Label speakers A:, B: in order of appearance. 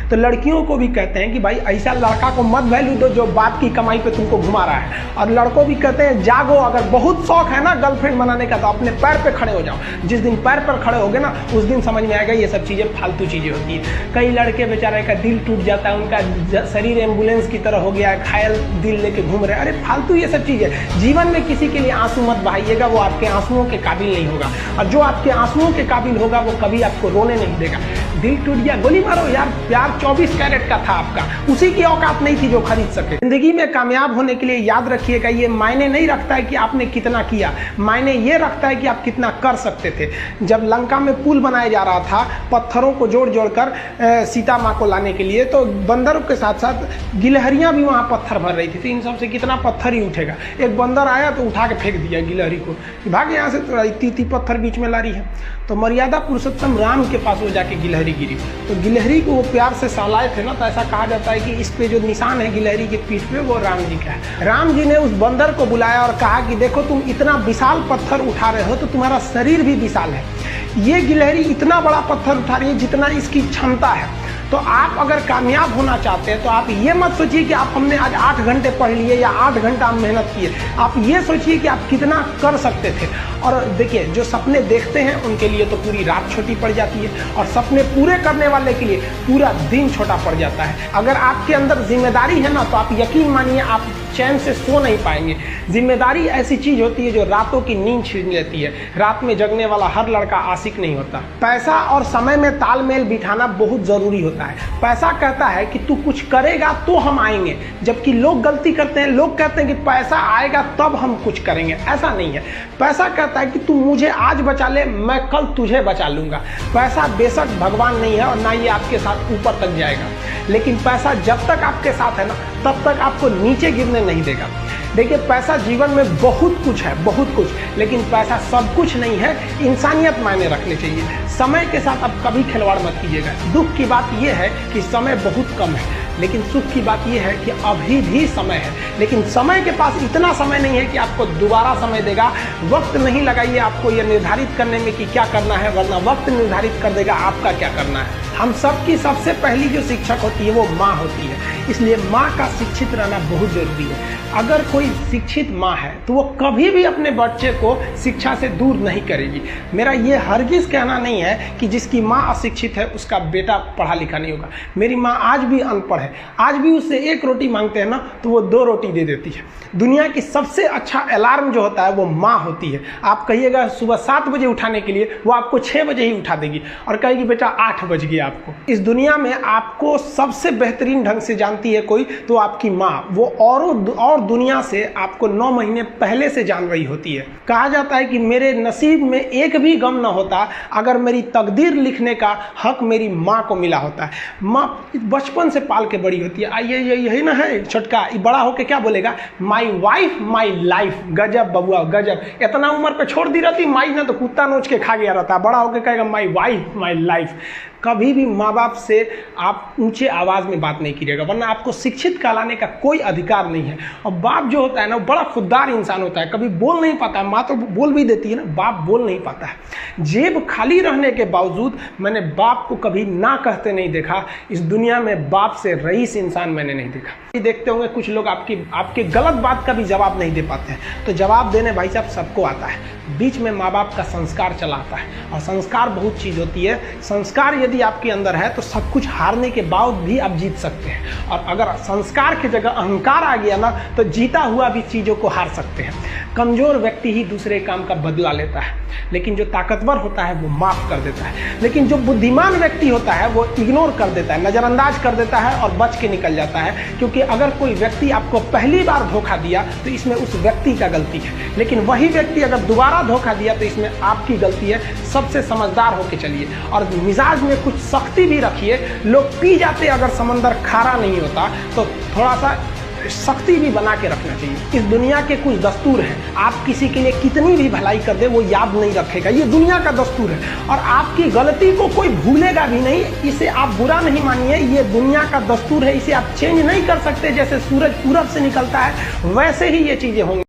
A: तो लड़कियों को भी कहते हैं कि भाई ऐसा लड़का को मत वैल्यू दो जो बाप की कमाई पे तुमको घुमा रहा है। और लड़कों भी कहते हैं जागो, अगर बहुत शौक है ना गर्लफ्रेंड बनाने का तो अपने पैर पे खड़े हो जाओ। जिस दिन पैर पर खड़े होगे ना उस दिन समझ में आएगा ये सब चीज़ें फालतू चीज़ें होती है। कई लड़के बेचारे का दिल टूट जाता है, उनका शरीर एम्बुलेंस की तरह हो गया है, घायल दिल लेके घूम रहे हैं। अरे फालतू ये सब चीज़ें। जीवन में किसी के लिए आंसू मत बहाइएगा, वो आपके आंसुओं के काबिल नहीं होगा। और जो आपके आंसुओं के काबिल होगा वो कभी आपको रोने नहीं देगा। दिल टूट गया, गोली मारो यार, प्यार 24 कैरेट का था आपका, उसी की औकात नहीं थी जो खरीद सके। जिंदगी में कामयाब होने के लिए याद रखिएगा, ये मायने नहीं रखता है कि आपने कितना किया, मायने ये रखता है कि आप कितना कर सकते थे। जब लंका में पुल बनाया जा रहा था पत्थरों को जोड़ जोड़ कर सीता माँ को लाने के लिए, तो बंदरों के साथ साथ गिलहरियाँ भी वहाँ पत्थर भर रही थी। तो इन सब से कितना पत्थर ही उठेगा। एक बंदर आया तो उठा के फेंक दिया गिलहरी को, भाग यहाँ से, तो इतनी पत्थर बीच में ला रही है। तो मर्यादा पुरुषोत्तम राम के पास वो जाके गिलहरी गिरी, तो गिलहरी को वो प्यार से सहलाए थे ना, तो ऐसा कहा जाता है कि इस पे जो निशान है गिलहरी के पीठ पे वो राम जी का है। राम जी ने उस बंदर को बुलाया और कहा कि देखो तुम इतना विशाल पत्थर उठा रहे हो तो तुम्हारा शरीर भी विशाल है, ये गिलहरी इतना बड़ा पत्थर उठा रही है जितना इसकी क्षमता है। तो आप अगर कामयाब होना चाहते हैं तो आप ये मत सोचिए कि आप हमने आज 8 घंटे पढ़ लिए या 8 घंटा हम मेहनत किए, आप ये सोचिए कि आप कितना कर सकते थे। और देखिए जो सपने देखते हैं उनके लिए तो पूरी रात छोटी पड़ जाती है, और सपने पूरे करने वाले के लिए पूरा दिन छोटा पड़ जाता है। अगर आपके अंदर जिम्मेदारी है ना तो आप यकीन मानिए आप चैन से सो नहीं पाएंगे। जिम्मेदारी ऐसी चीज होती है जो रातों की नींद छीन लेती है। रात में जगने वाला हर लड़का आशिक नहीं होता। पैसा और समय में तालमेल बिठाना बहुत जरूरी होता है। पैसा कहता है कि तू कुछ करेगा तो हम आएंगे, जबकि लोग गलती करते हैं, लोग कहते हैं कि पैसा आएगा तब हम कुछ करेंगे। ऐसा नहीं है। पैसा कहता है कि तू मुझे आज बचा ले, मैं कल तुझे बचा लूंगा। पैसा बेशक भगवान नहीं है और ना ये आपके साथ ऊपर तक जाएगा, लेकिन पैसा जब तक आपके साथ है ना तब तक आपको नीचे गिरने नहीं देगा। देखिए पैसा जीवन में बहुत कुछ है, बहुत कुछ, लेकिन पैसा सब कुछ नहीं है। इंसानियत मायने रखनी चाहिए। समय के साथ आप कभी खिलवाड़ मत कीजिएगा। दुख की बात यह है कि समय बहुत कम है, लेकिन सुख की बात यह है कि अभी भी समय है, लेकिन समय के पास इतना समय नहीं है कि आपको दोबारा समय देगा। वक्त नहीं लगाइए आपको यह निर्धारित करने में कि क्या करना है, वरना वक्त निर्धारित कर देगा आपका क्या करना है। हम सबकी सबसे पहली जो शिक्षक होती है वो माँ होती है, इसलिए माँ का शिक्षित रहना बहुत जरूरी है। अगर कोई शिक्षित माँ है तो वो कभी भी अपने बच्चे को शिक्षा से दूर नहीं करेगी। मेरा ये हरगिज़ कहना नहीं है कि जिसकी माँ अशिक्षित है उसका बेटा पढ़ा लिखा नहीं होगा। मेरी माँ आज भी अनपढ़ है, आज भी उससे 1 रोटी मांगते हैं ना तो वो 2 रोटी दे देती है। दुनिया की सबसे अच्छा अलार्म जो होता है वो माँ होती है। आप कहिएगा सुबह 7 बजे उठाने के लिए, वो आपको 6 बजे ही उठा देगी और कहेगी बेटा 8 बज गया आपको। इस दुनिया में आपको सबसे बेहतरीन ढंग से जानती है कोई तो आपकी माँ। वो और दुनिया से आपको 9 महीने पहले से जान रही होती है। कहा जाता है कि मेरे नसीब में एक भी गम ना होता अगर मेरी तकदीर लिखने का हक मेरी माँ को मिला होता है। माँ बचपन से पाल के बड़ी होती है। आइए यही ना है छोटका, बड़ा होके क्या बोलेगा, माई वाइफ माई लाइफ। गजब बबुआ गजब। इतना उम्र पे छोड़ दी रहती माई ने तो कुत्ता नोच के खा गया रहता, बड़ा होके कहेगा माई वाइफ माई लाइफ। कभी भी माँ बाप से आप ऊंचे आवाज़ में बात नहीं कीजिएगा, वरना आपको शिक्षित कहलाने का कोई अधिकार नहीं है। और बाप जो होता है ना वो बड़ा खुददार इंसान होता है, कभी बोल नहीं पाता है। माँ तो बोल भी देती है ना, बाप बोल नहीं पाता है। जेब खाली रहने के बावजूद मैंने बाप को कभी ना कहते नहीं देखा। इस दुनिया में बाप से रईस इंसान मैंने नहीं देखा। देखते होंगे कुछ लोग आपके गलत बात का भी जवाब नहीं दे पाते हैं, तो जवाब देने भाई साहब सबको आता है। बीच में माँ बाप का संस्कार चला आता है, और संस्कार बहुत चीज़ होती है। संस्कार यदि आपके अंदर है तो सब कुछ हारने के बाद भी आप जीत सकते हैं, और अगर संस्कार की जगह अहंकार आ गया ना तो जीता हुआ भी चीज़ों को हार सकते हैं। कमज़ोर व्यक्ति ही दूसरे काम का बदला लेता है, लेकिन जो ताकतवर होता है वो माफ़ कर देता है। लेकिन जो बुद्धिमान व्यक्ति होता है वो इग्नोर कर देता है, नज़रअंदाज कर देता है और बच के निकल जाता है। क्योंकि अगर कोई व्यक्ति आपको पहली बार धोखा दिया तो इसमें उस व्यक्ति का गलती है, लेकिन वही व्यक्ति अगर दोबारा धोखा दिया तो इसमें आपकी गलती है। सबसे समझदार होके चलिए, और मिजाज में कुछ सख्ती भी रखिए। लोग पी जाते अगर समंदर खारा नहीं होता तो थोड़ा सा सख्ती भी बना के रखना चाहिए। इस दुनिया के कुछ दस्तूर हैं, आप किसी के लिए कितनी भी भलाई कर दे वो याद नहीं रखेगा, ये दुनिया का दस्तूर है। और आपकी गलती को कोई भूलेगा भी नहीं, इसे आप बुरा नहीं मानिए, ये दुनिया का दस्तूर है, इसे आप चेंज नहीं कर सकते। जैसे सूरज पूरब से निकलता है वैसे ही ये चीज़ें होंगी।